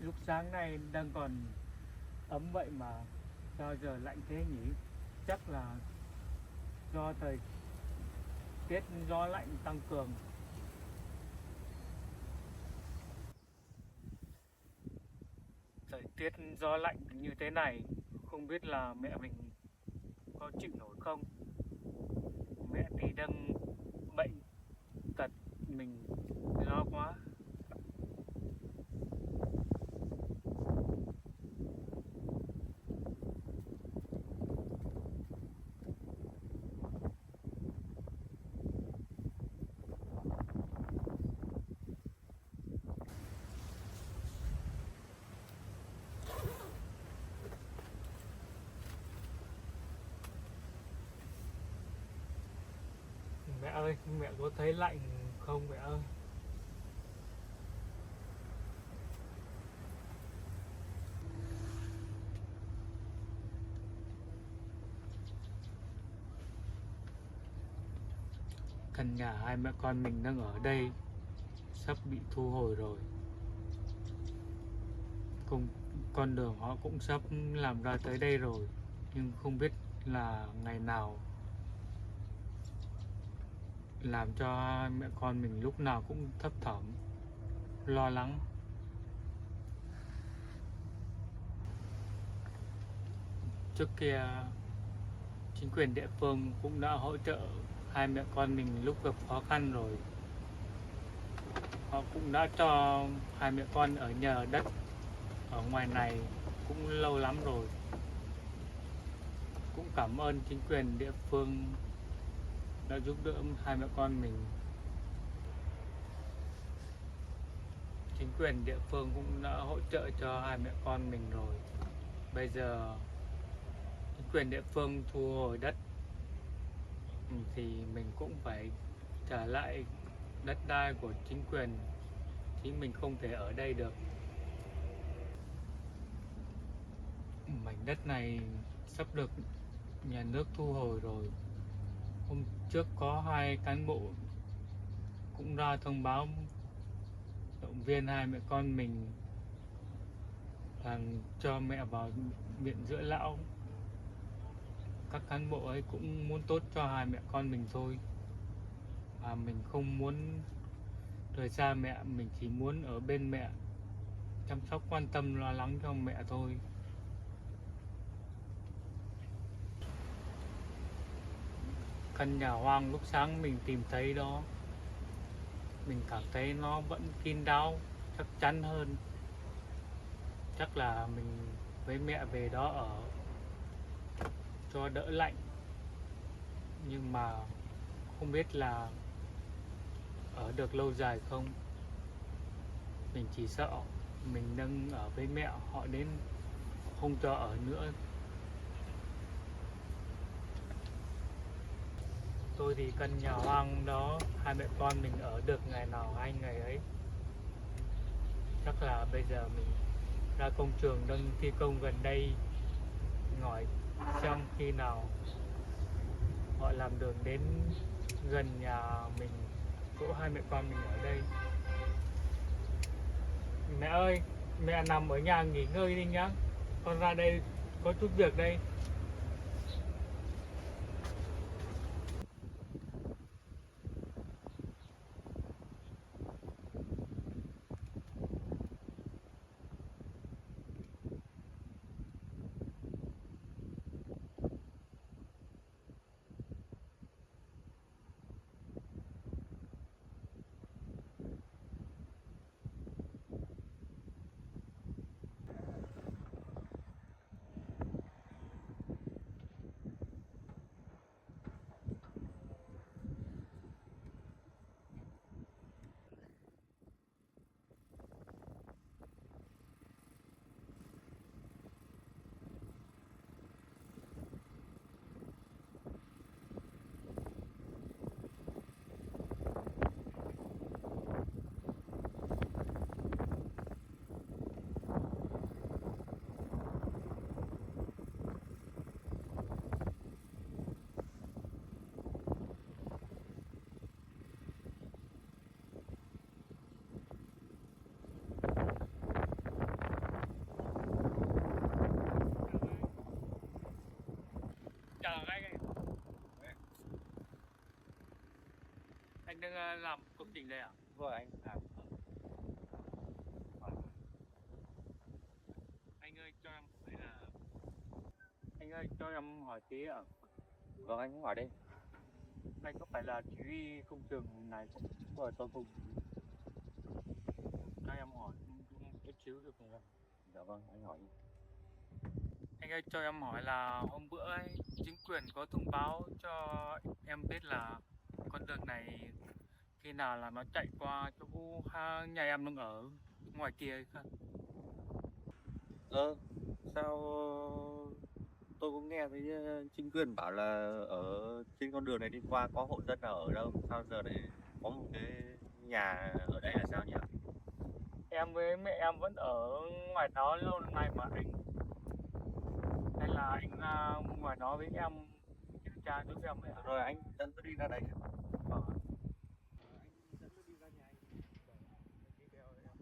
Lúc sáng nay đang còn ấm vậy mà sao giờ lạnh thế nhỉ? Chắc là do thời tiết gió lạnh tăng cường. Thời tiết gió lạnh như thế này, không biết là mẹ mình có chịu nổi không? Mẹ thì đang bệnh tật, mình lo quá. Mẹ ơi, mẹ có thấy lạnh không mẹ ơi? Căn nhà hai mẹ con mình đang ở đây sắp bị thu hồi rồi. Con đường họ cũng sắp làm ra tới đây rồi, nhưng không biết là ngày nào, làm cho hai mẹ con mình lúc nào cũng thấp thỏm, lo lắng. Trước kia chính quyền địa phương cũng đã hỗ trợ hai mẹ con mình lúc gặp khó khăn rồi. Họ cũng đã cho hai mẹ con ở nhờ đất ở ngoài này cũng lâu lắm rồi. Cũng cảm ơn chính quyền địa phương đã giúp đỡ hai mẹ con mình. Chính quyền địa phương cũng đã hỗ trợ cho hai mẹ con mình rồi. Bây giờ chính quyền địa phương thu hồi đất thì mình cũng phải trả lại đất đai của chính quyền, chứ mình không thể ở đây được. Mảnh đất này sắp được nhà nước thu hồi rồi. Hôm trước có hai cán bộ cũng ra thông báo động viên hai mẹ con mình là cho mẹ vào viện dưỡng lão. Các cán bộ ấy cũng muốn tốt cho hai mẹ con mình thôi, và mình không muốn rời xa mẹ, mình chỉ muốn ở bên mẹ, chăm sóc quan tâm lo lắng cho mẹ thôi. Căn nhà hoang lúc sáng mình tìm thấy đó, mình cảm thấy nó vẫn kín đáo, chắc chắn hơn. Chắc là mình với mẹ về đó ở cho đỡ lạnh, nhưng mà không biết là ở được lâu dài không. Mình chỉ sợ mình đang ở với mẹ, họ đến không cho ở nữa. Tôi thì căn nhà hoang đó hai mẹ con mình ở được ngày nào hay ngày ấy. Chắc là bây giờ mình ra công trường đang thi công gần đây, ngồi xem khi nào họ làm đường đến gần nhà mình, chỗ hai mẹ con mình ở đây. Mẹ ơi, mẹ nằm ở nhà nghỉ ngơi đi nhá, con ra đây có chút việc đây. đang làm công trình đây ạ? Rồi anh làm. Anh ơi cho em hỏi là anh ơi cho em hỏi tí ạ. Vâng, anh hỏi đi. Anh có phải là chỉ huy công trường này không? Rồi tôi cùng. Cho em hỏi chút xíu được không ạ? Dạ vâng, anh hỏi đi. Anh ơi cho em hỏi là hôm bữa ấy, chính quyền có thông báo cho em biết là con đường này khi nào là nó chạy qua chỗ nhà em đang ở ngoài kia hay không? Sao tôi cũng nghe thấy chính quyền bảo là ở trên con đường này đi qua có hộ dân nào ở đâu, sao giờ lại có một cái nhà ở đây là sao nhỉ? Em với mẹ em vẫn ở ngoài đó lâu nay mà anh, hay là anh ra ngoài đó với em kiểm tra giúp em ấy ạ? Rồi anh dẫn tôi đi ra đây. Ờ. Anh dẫn tôi đi ra nhà anh. Đi theo em.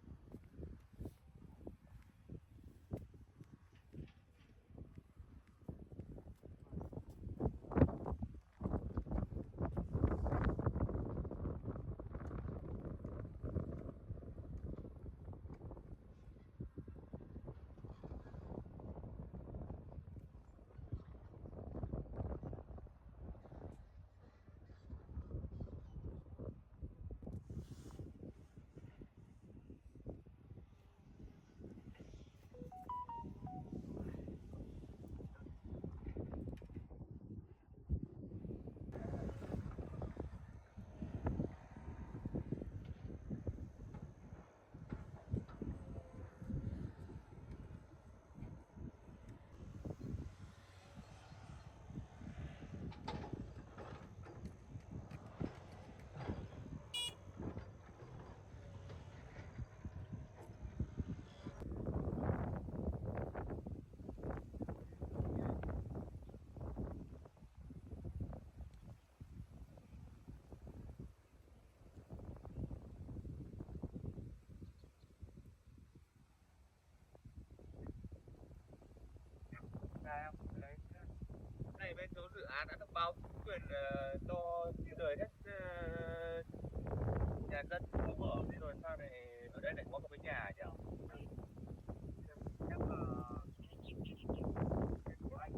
Ra em ở đấy. Này bên chỗ dự án đã thông báo chính quyền cho di rời hết nhà dân không ở đi rồi, sao lại ở đây lại có một cái nhà nhỉ? Chắc là của anh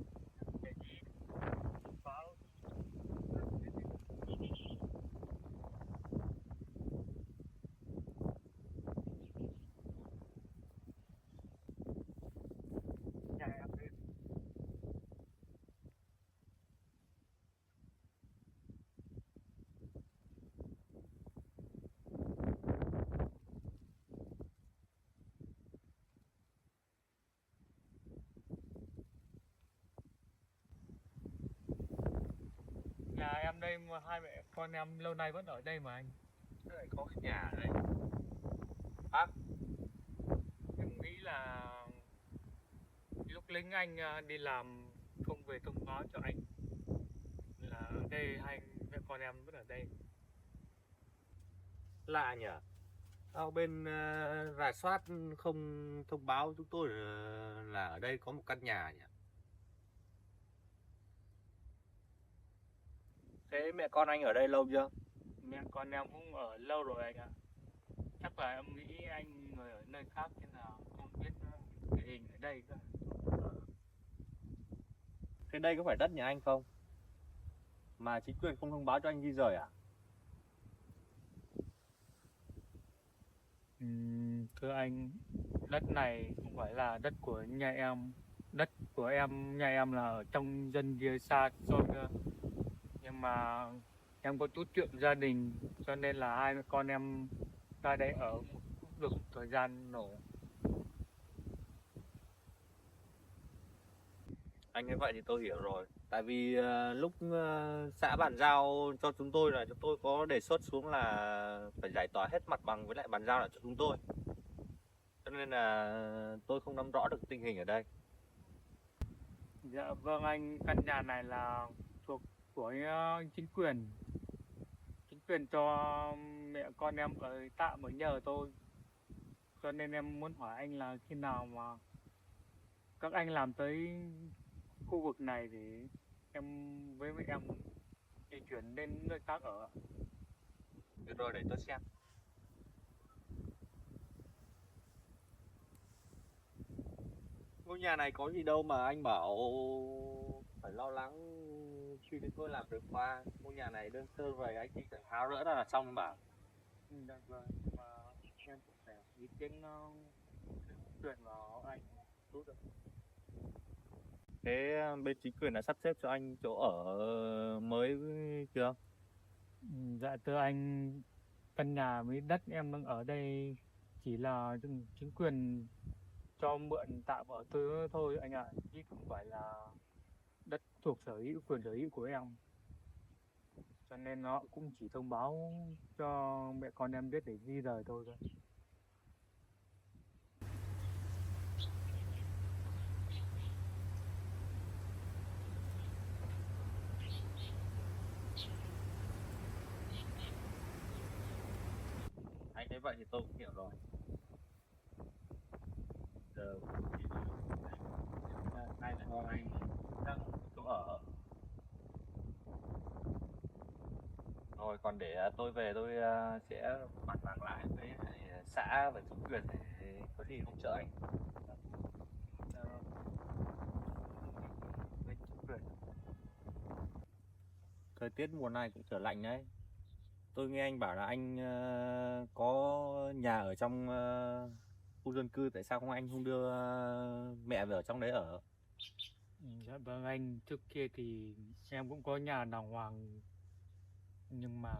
để gì báo nhà em lên. Nhà em đây mà hai mẹ con em lâu nay vẫn ở đây mà anh. Sao lại có cái nhà ở đây? Em nghĩ là lúc lính anh đi làm không về thông báo cho anh là ở đây, hai mẹ con em vẫn ở đây. Lạ nhỉ? Sao bên rà soát không thông báo chúng tôi là ở đây có một căn nhà nhỉ? Thế mẹ con anh ở đây lâu chưa? Mẹ con em cũng ở lâu rồi anh ạ. Chắc là em nghĩ anh người ở nơi khác thế nào không biết địa hình ở đây cơ. Thế đây có phải đất nhà anh không? Mà chính quyền không thông báo cho anh di rời à? Thưa anh, đất này không phải là đất của nhà em. Đất của em, nhà em là ở trong dân kia xa xôi cơ. Nhưng mà em có chút chuyện gia đình cho nên là hai mẹ con em ra đây ở được một thời gian nổ. Anh nói vậy thì tôi hiểu rồi. Tại vì lúc xã bàn giao cho chúng tôi là chúng tôi có đề xuất xuống là phải giải tỏa hết mặt bằng với lại bàn giao lại cho chúng tôi. Cho nên là tôi không nắm rõ được tình hình ở đây. Dạ vâng anh, căn nhà này là thuộc của chính quyền. Chính quyền cho mẹ con em ở tạm ở nhờ tôi. Cho nên em muốn hỏi anh là khi nào mà các anh làm tới khu vực này thì em với mẹ em di chuyển đến nơi khác ở. Được rồi, để tôi xem. Ngôi nhà này có gì đâu mà anh bảo phải lo lắng khi đến tôi làm được qua. Ngôi nhà này đơn sơ vậy, anh chỉ cần tháo rỡ ra là xong bảo. Dạ vâng, mà em cũng phải ý kiến nó tuyển vào anh tốt được. Thế bên chính quyền đã sắp xếp cho anh chỗ ở mới chưa? Dạ thưa anh, căn nhà với đất em đang ở đây chỉ là chính quyền cho mượn tạm ở thôi anh ạ, chứ không phải là đất thuộc quyền sở hữu của em. Cho nên nó cũng chỉ thông báo cho mẹ con em biết để di rời thôi thôi. Anh thấy vậy thì tôi cũng hiểu rồi. Giờ ai lại cho anh đang chỗ ở. Rồi còn để tôi về tôi sẽ bàn bạc lại với xã và chính quyền để có gì hỗ trợ anh. Dạ vâng. Với chính quyền. Thời tiết mùa này cũng trở lạnh đấy. Tôi nghe anh bảo là anh có nhà ở trong khu dân cư, tại sao anh không đưa mẹ về ở trong đấy ở? Dạ vâng anh, trước kia thì em cũng có nhà đàng hoàng, nhưng mà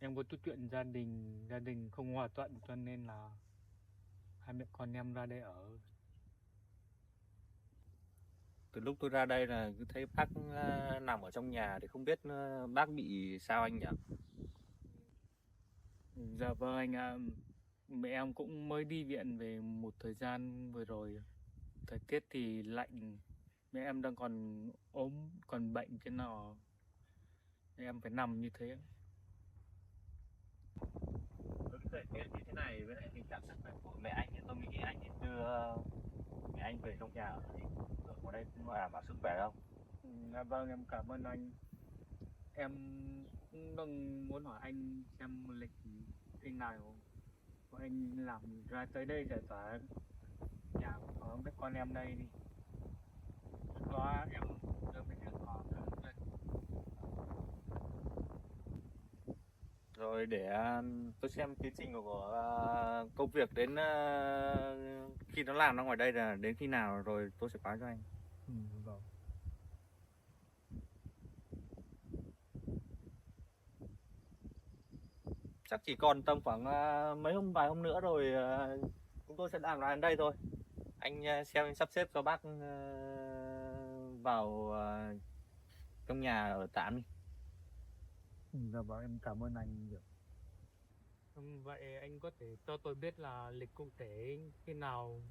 em có chút chuyện gia đình không hòa thuận cho nên là hai mẹ con em ra đây ở. Từ lúc tôi ra đây là cứ thấy bác nằm ở trong nhà thì không biết bác bị sao anh nhỉ? Dạ vâng anh ạ, mẹ em cũng mới đi viện về một thời gian vừa rồi. Thời tiết thì lạnh, mẹ em đang còn ốm, còn bệnh thế nào em phải nằm như thế. Với cái thời tiết như thế này với lại tình trạng sức khỏe của mẹ anh thì tôi nghĩ anh nên đưa mẹ anh về trong nhà ở thì ở ngoài đây cũng đảm bảo sức khỏe đâu. Dạ vâng, em cảm ơn anh. Em cũng đang muốn hỏi anh xem lịch khi nào bọn anh làm ra tới đây giải tỏa nhà của mấy con em đây đi. Lúc đó em đưa mấy đứa con lên. Rồi để tôi xem tiến trình của công việc đến khi nó làm ra ngoài đây là đến khi nào rồi tôi sẽ báo cho anh. Vâng. Chắc chỉ còn tầm khoảng vài hôm nữa rồi chúng tôi sẽ làm lại đến đây thôi. Anh xem anh sắp xếp cho bác vào trong nhà ở tạm đi. Dạ vâng, em cảm ơn anh nhiều. Vậy anh có thể cho tôi biết là lịch cụ thể khi nào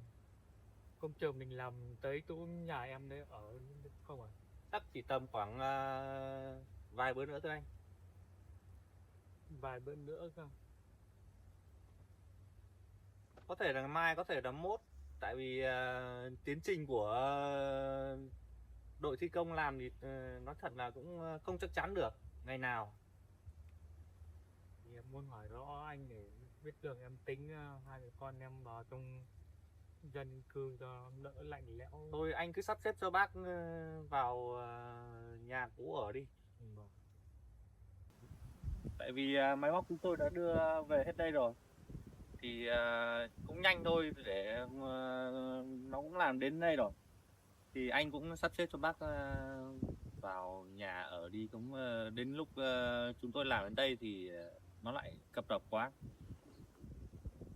công trường mình làm tới chỗ nhà em đấy ở không ạ? Chắc chỉ tầm khoảng vài bữa nữa thôi anh. Vài bữa nữa cơ. Có thể là mai, có thể là mốt. Tại vì tiến trình của đội thi công làm thì nói thật là cũng không chắc chắn được ngày nào. Thì em muốn hỏi rõ anh để biết đường em tính hai mẹ con em vào trong dân cư cho đỡ lạnh lẽo. Thôi anh cứ sắp xếp cho bác vào nhà cũ ở đi. Vâng. Tại vì máy móc chúng tôi đã đưa về hết đây rồi. Thì cũng nhanh thôi, để nó cũng làm đến đây rồi. Thì anh cũng sắp xếp cho bác vào nhà ở đi. Cũng đến lúc chúng tôi làm đến đây thì nó lại cập rập quá.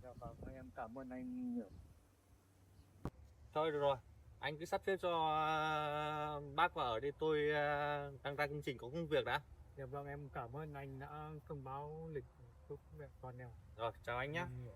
Dạ vâng, em cảm ơn anh nhiều. Thôi được rồi, anh cứ sắp xếp cho bác vào ở đây, tôi đang ra công trình có công việc đã. Dạ vâng, em cảm ơn anh đã thông báo lịch giúp mẹ con em. Rồi, chào anh nhé. Em hiểu.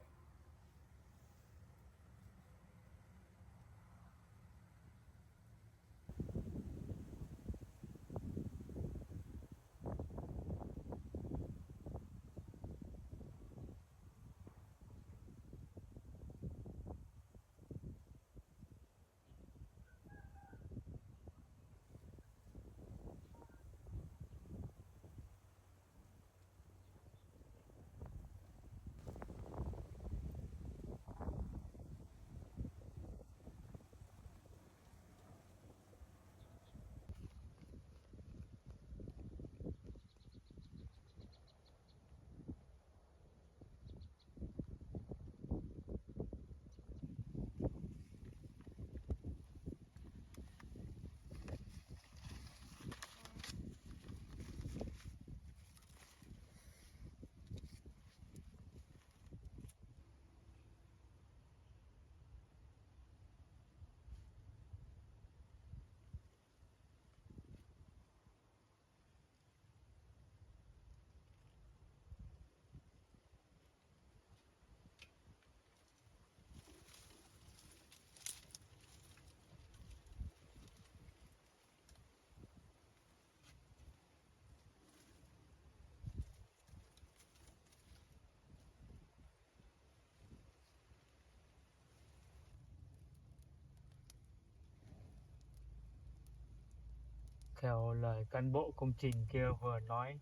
Theo lời cán bộ công trình kia vừa nói,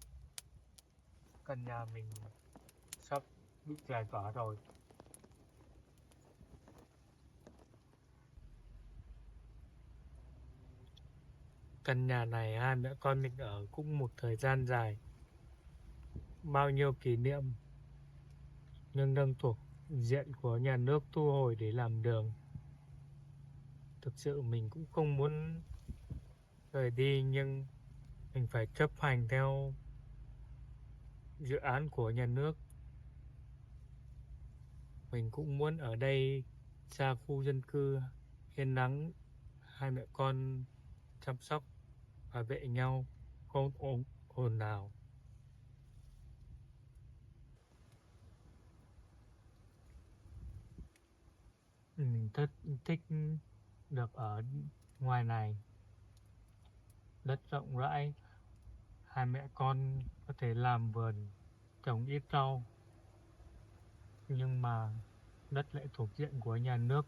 căn nhà mình sắp bị giải tỏa rồi. Căn nhà này hai mẹ con mình ở cũng một thời gian dài, bao nhiêu kỷ niệm, nhưng đang thuộc diện của nhà nước thu hồi để làm đường. Thực sự mình cũng không muốn rời đi, nhưng mình phải chấp hành theo dự án của nhà nước. Mình cũng muốn ở đây xa khu dân cư, yên nắng, hai mẹ con chăm sóc và vệ nhau, không ồn nào. Mình rất thích được ở ngoài này, đất rộng rãi, hai mẹ con có thể làm vườn, trồng ít rau, nhưng mà đất lại thuộc diện của nhà nước.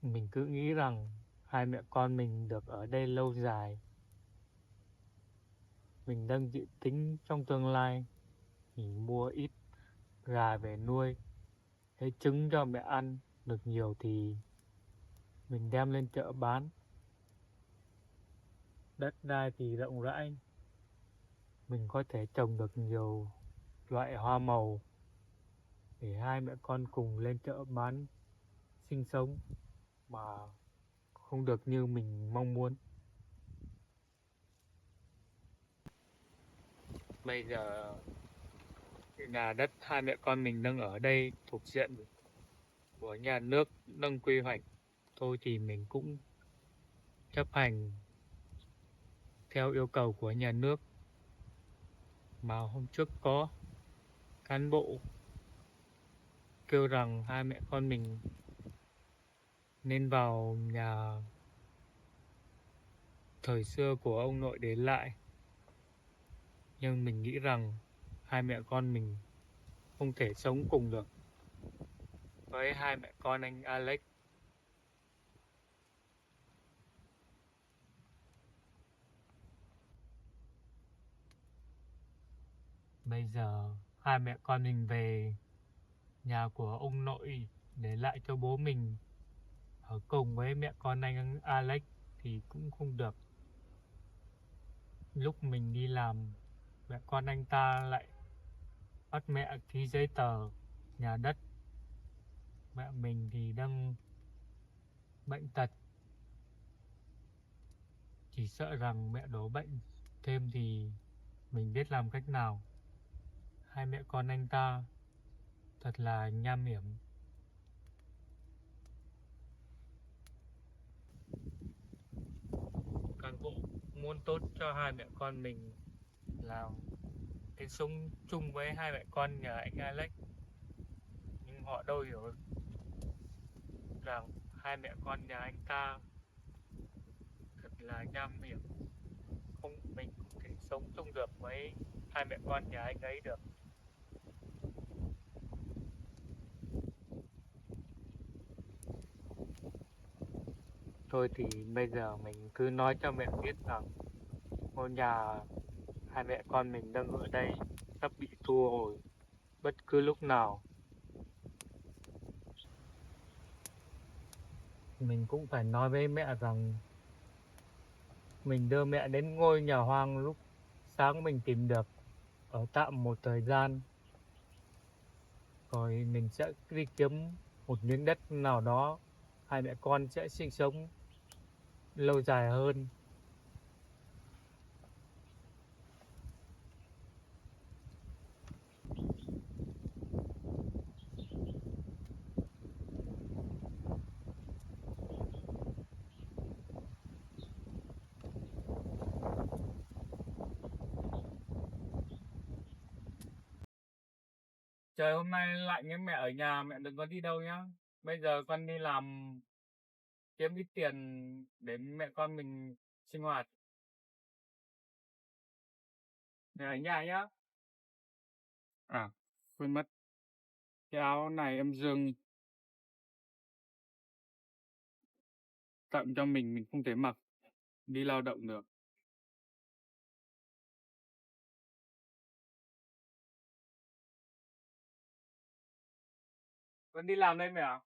Mình cứ nghĩ rằng hai mẹ con mình được ở đây lâu dài. Mình đang dự tính trong tương lai mình mua ít gà về nuôi, lấy trứng cho mẹ ăn, được nhiều thì mình đem lên chợ bán. Đất đai thì rộng rãi, mình có thể trồng được nhiều loại hoa màu để hai mẹ con cùng lên chợ bán, sinh sống mà không được như mình mong muốn. Bây giờ nhà đất hai mẹ con mình đang ở đây thuộc diện của nhà nước đang quy hoạch, thôi thì mình cũng chấp hành theo yêu cầu của nhà nước. Mà hôm trước có cán bộ kêu rằng hai mẹ con mình nên vào nhà thời xưa của ông nội để lại, nhưng mình nghĩ rằng hai mẹ con mình không thể sống cùng được với hai mẹ con anh Alex. Bây giờ hai mẹ con mình về nhà của ông nội để lại cho bố mình ở cùng với mẹ con anh Alex thì cũng không được. Lúc mình đi làm, mẹ con anh ta lại bắt mẹ ký giấy tờ nhà đất. Mẹ mình thì đang bệnh tật, chỉ sợ rằng mẹ đổ bệnh thêm thì mình biết làm cách nào. Hai mẹ con anh ta thật là nham hiểm. Cán bộ muốn tốt cho hai mẹ con mình là cái sống chung với hai mẹ con nhà anh Alex, nhưng họ đâu hiểu rằng hai mẹ con nhà anh ta thật là nham hiểm, mình không thể sống chung được với hai mẹ con nhà anh ấy được. Thôi thì bây giờ mình cứ nói cho mẹ biết rằng ngôi nhà hai mẹ con mình đang ở đây sắp bị thu hồi bất cứ lúc nào. Mình cũng phải nói với mẹ rằng mình đưa mẹ đến ngôi nhà hoang lúc sáng mình tìm được ở tạm một thời gian, rồi mình sẽ đi kiếm một miếng đất nào đó hai mẹ con sẽ sinh sống lâu dài hơn. Trời hôm nay lạnh ấy, mẹ ở nhà, mẹ đừng có đi đâu nhá. Bây giờ con đi làm kiếm ít tiền để mẹ con mình sinh hoạt. Để ở nhà nhá. À, quên mất. Cái áo này em Dương tặng cho mình không thể mặc đi lao động được. Vẫn đi làm đây mẹ ạ?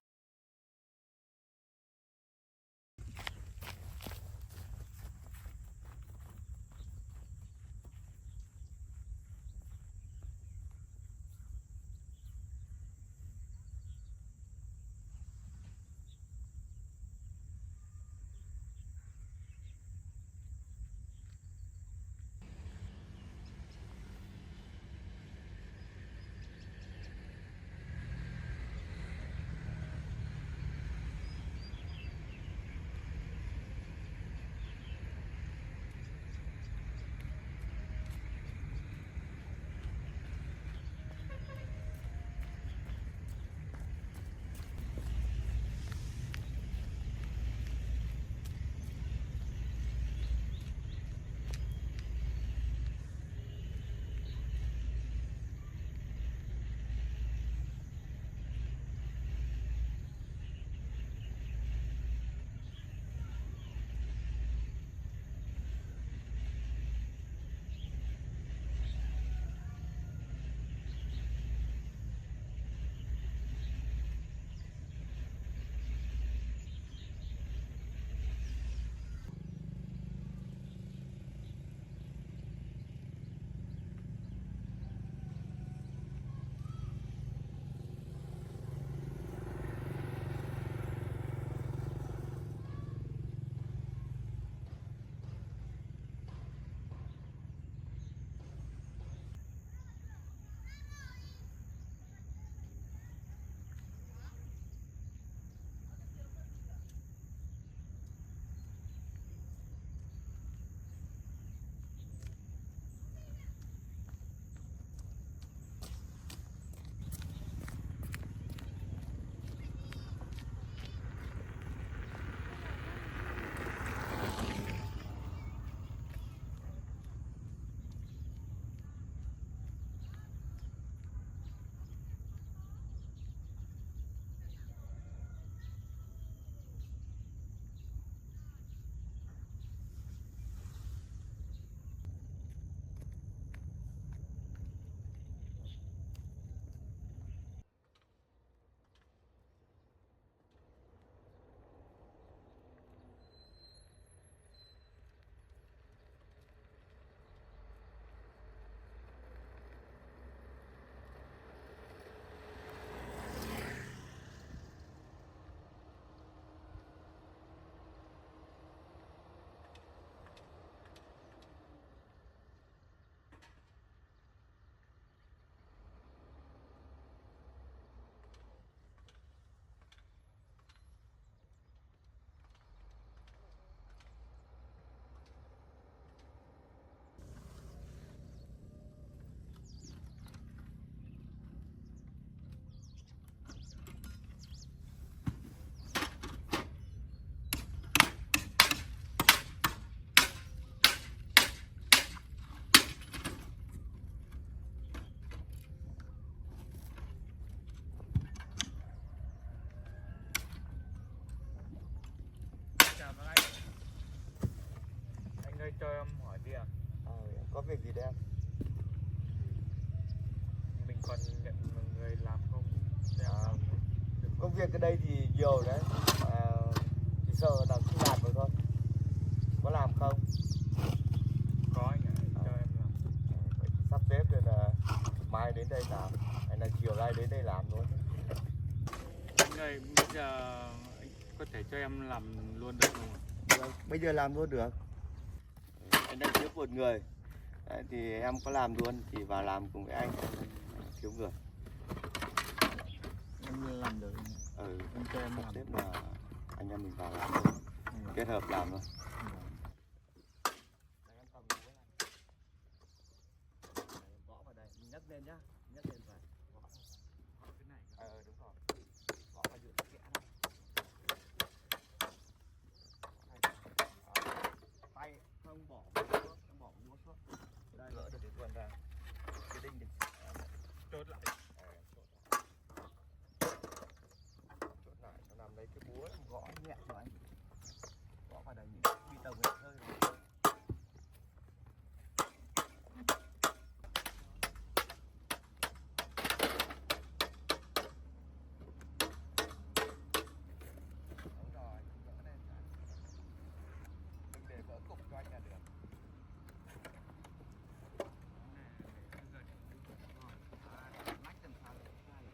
Cho em hỏi đi ạ. Có việc gì đây em? Mình còn nhận người làm không? Công việc ở đây thì nhiều đấy, chỉ sợ là không làm được thôi. Có làm không? Có anh ạ, cho em làm. Vậy thì sắp xếp rồi là mai đến đây làm, hay là chiều nay đến đây làm luôn. Anh ơi, bây giờ anh có thể cho em làm luôn được không ạ? Vâng, bây giờ làm luôn được. Anh đang thiếu một người. Đấy, thì em có làm luôn thì vào làm cùng với anh. Thiếu người. Em làm được. Anh cho em sắp làm. xếp là anh em mình vào làm luôn. Kết hợp làm luôn. Gõ vào đây, nhấc lên nhá, nhấc lên phải. Gõ cái này. Đúng rồi. Gõ vào giữa cái kẽ này. Đồng hết rơi rồi. Đúng rồi, vỡ lên phải. Đừng để vỡ cục cho anh là được. Lách làm sao để ra được.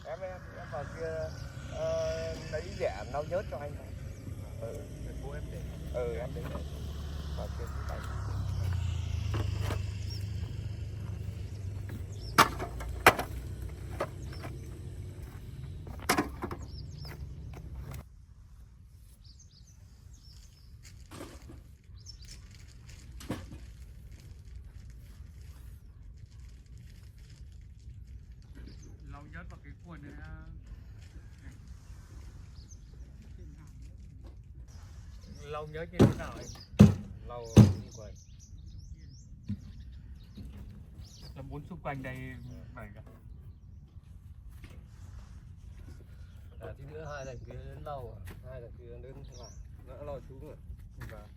Em vào kia lấy rẻ lau nhớt cho anh này. Bố em để. Em để vào kia cũng tay. lau nhớt vào cái cuộn này lau nhớt như thế nào anh? Lau xung quanh. Là bốn xung quanh đây phải cả. Tí nữa hai thằng kia đến lau à? Hai thằng kia đến ngoài. Nó lau xuống rồi. Vâng.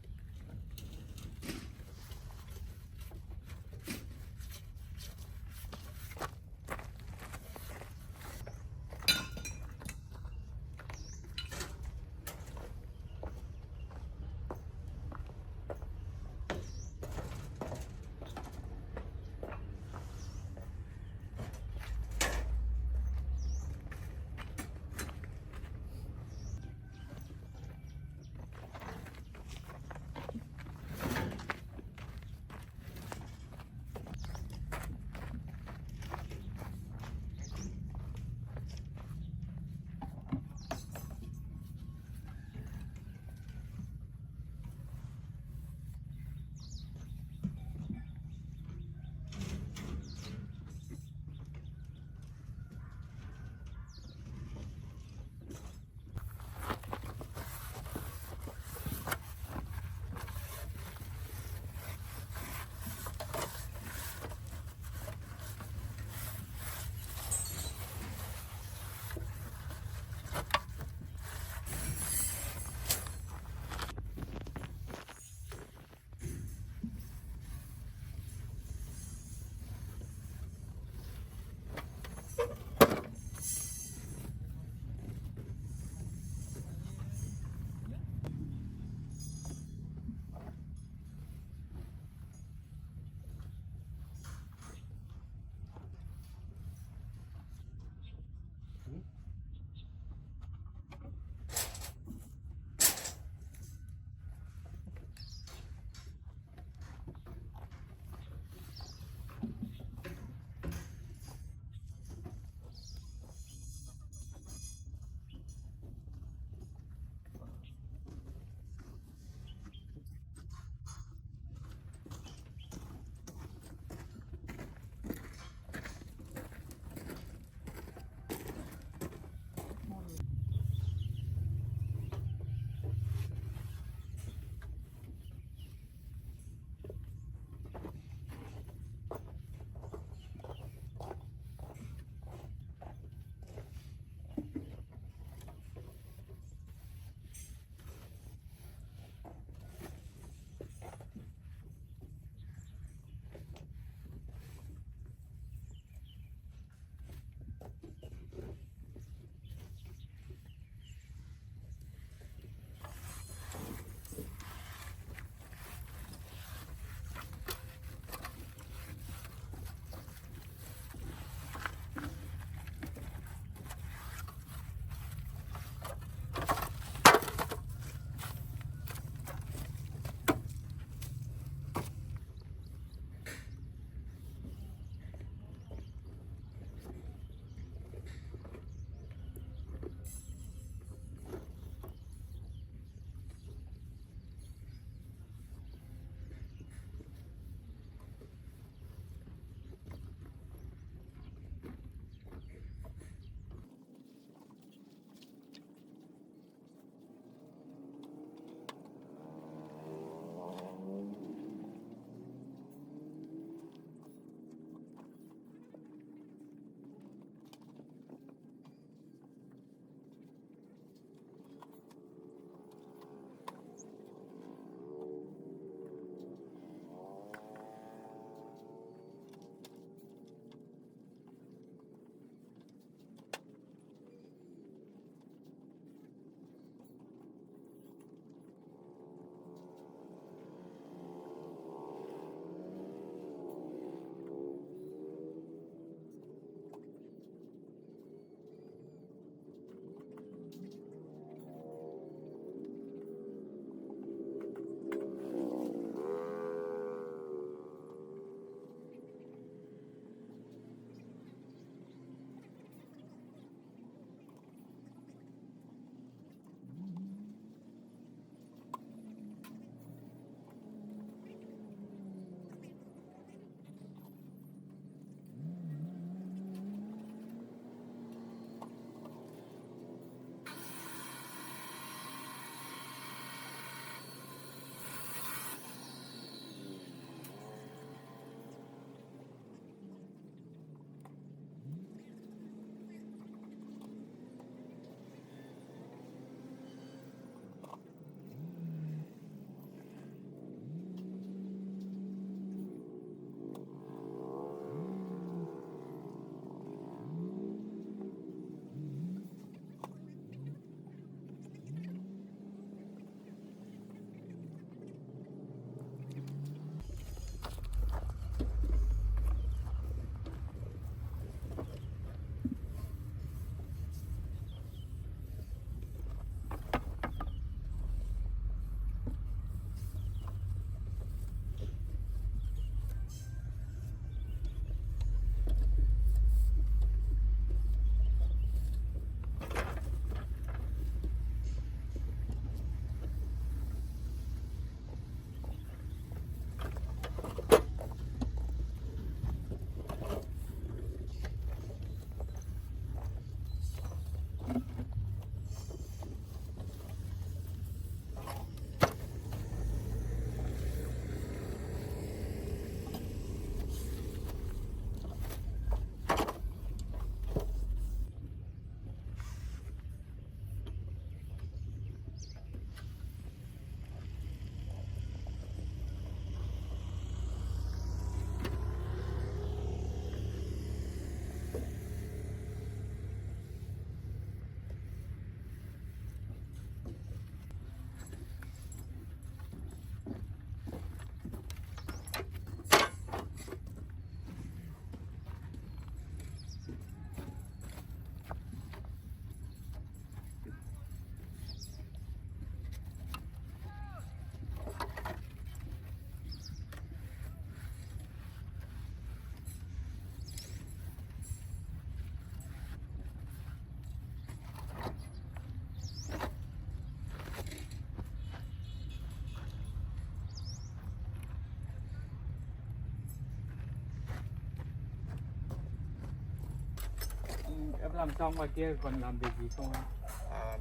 Em làm xong ngoài kia còn làm việc gì không anh? À,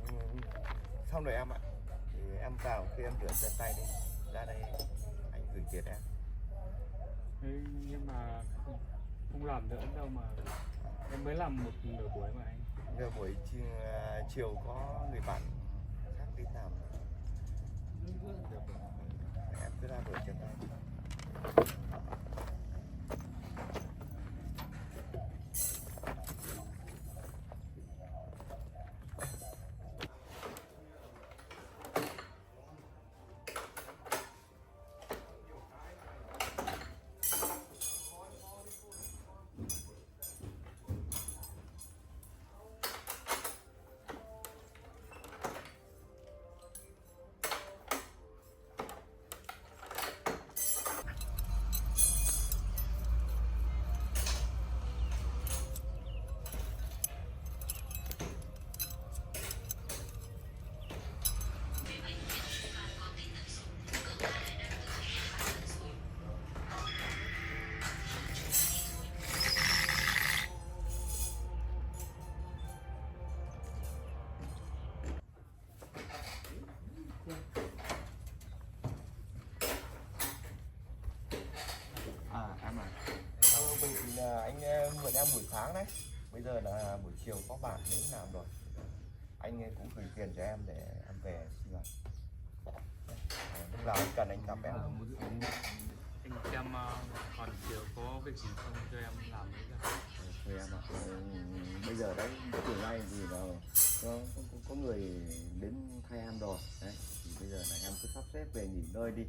xong rồi em ạ. Thì em vào khi em rửa chân tay đi, ra đây anh gửi tiền em. Thế nhưng mà không làm nữa đâu mà em mới làm một nửa buổi mà anh. Giờ buổi chiều có người bạn khác đi làm. Được rồi. Em cứ ra rửa chân tay. Em à. Bởi vì là anh mượn em buổi sáng đấy. Bây giờ là buổi chiều có bạn đến làm rồi. Anh cũng gửi tiền cho em để em về sinh hoạt. Lúc nào anh cần anh gặp em. Anh xem còn chiều có việc gì không cho em làm đấy ra. Thôi em ạ. Bây giờ đấy chiều nay thì là có người đến thay em rồi đấy. Thì bây giờ là em cứ sắp xếp về nghỉ ngơi đi.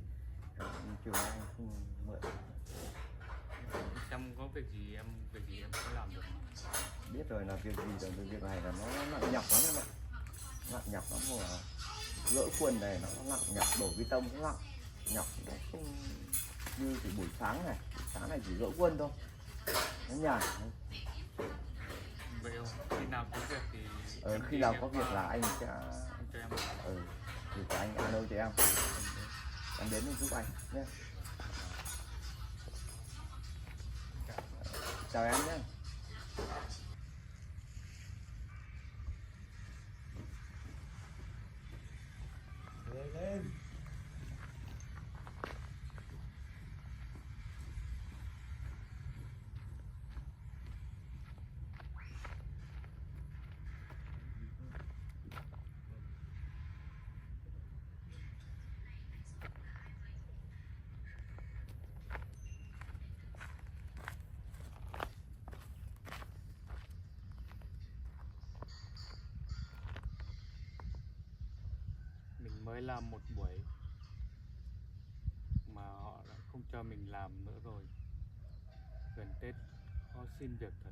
Chiều nay anh không mượn. Xem có việc gì em có làm được. Biết rồi là việc gì rồi, việc này là nó nặng nhọc lắm em ạ. Nặng nhọc lắm mà gỡ khuôn này nó nặng nhọc, đổ bê tông cũng nặng nhọc, nó không như thì buổi sáng này chỉ gỡ khuôn thôi, nó nhàn. Vậy không? Khi nào có việc thì Khi nào có việc là anh sẽ cho em. thì anh alo cho em đến giúp anh nhé. Chào em nhé. Lên. Mình mới làm một buổi mà họ lại không cho mình làm nữa rồi. Gần Tết khó xin việc thật.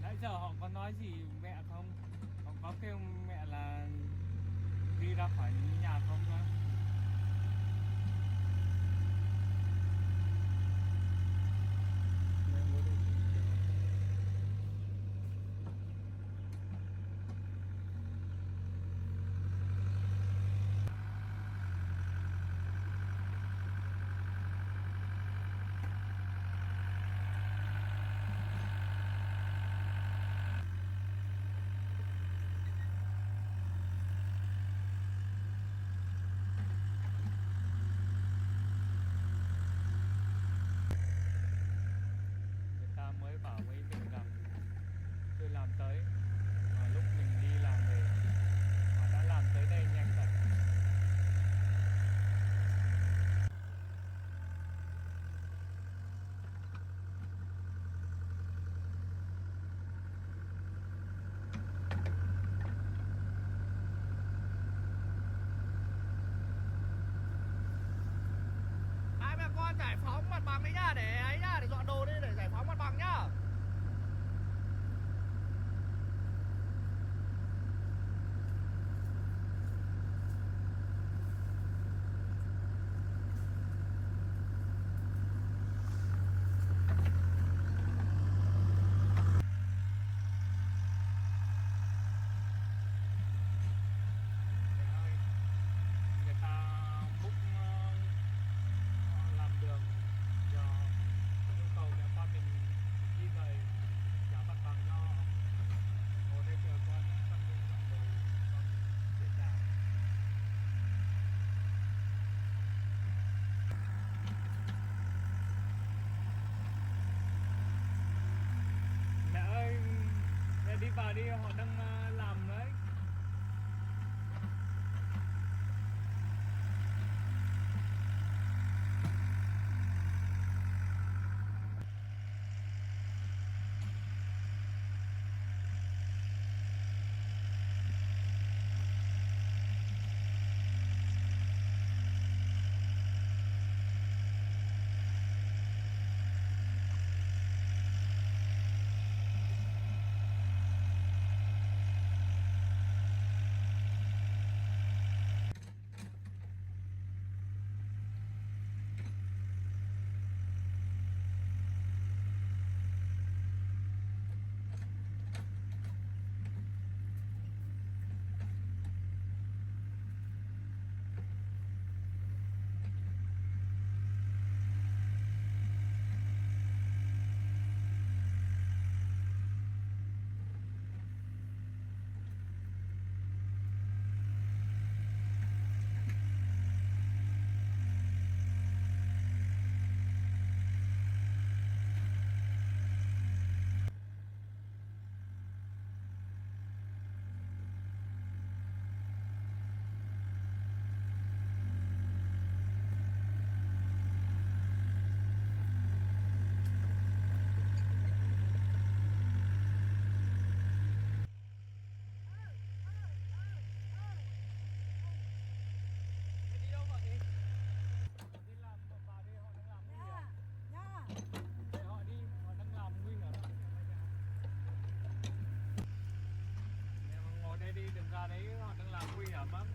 Nãy giờ họ có nói gì mẹ không? Họ có kêu mẹ là đi ra khỏi nhà không á? bằng đấy nhá, để ấy nhá, để dọn đồ đi, để giải phóng mặt bằng nhá. Người ta book làm đường do yêu cầu mẹ con mình di rời trả mặt bằng cho họ. Ngồi đây chờ con phân công dọn đồ con mình chuyển nhà. Mẹ ơi, mẹ đi vào đi, họ đang làm đấy. Đi đừng ra đấy, họ đang làm nguy hiểm lắm.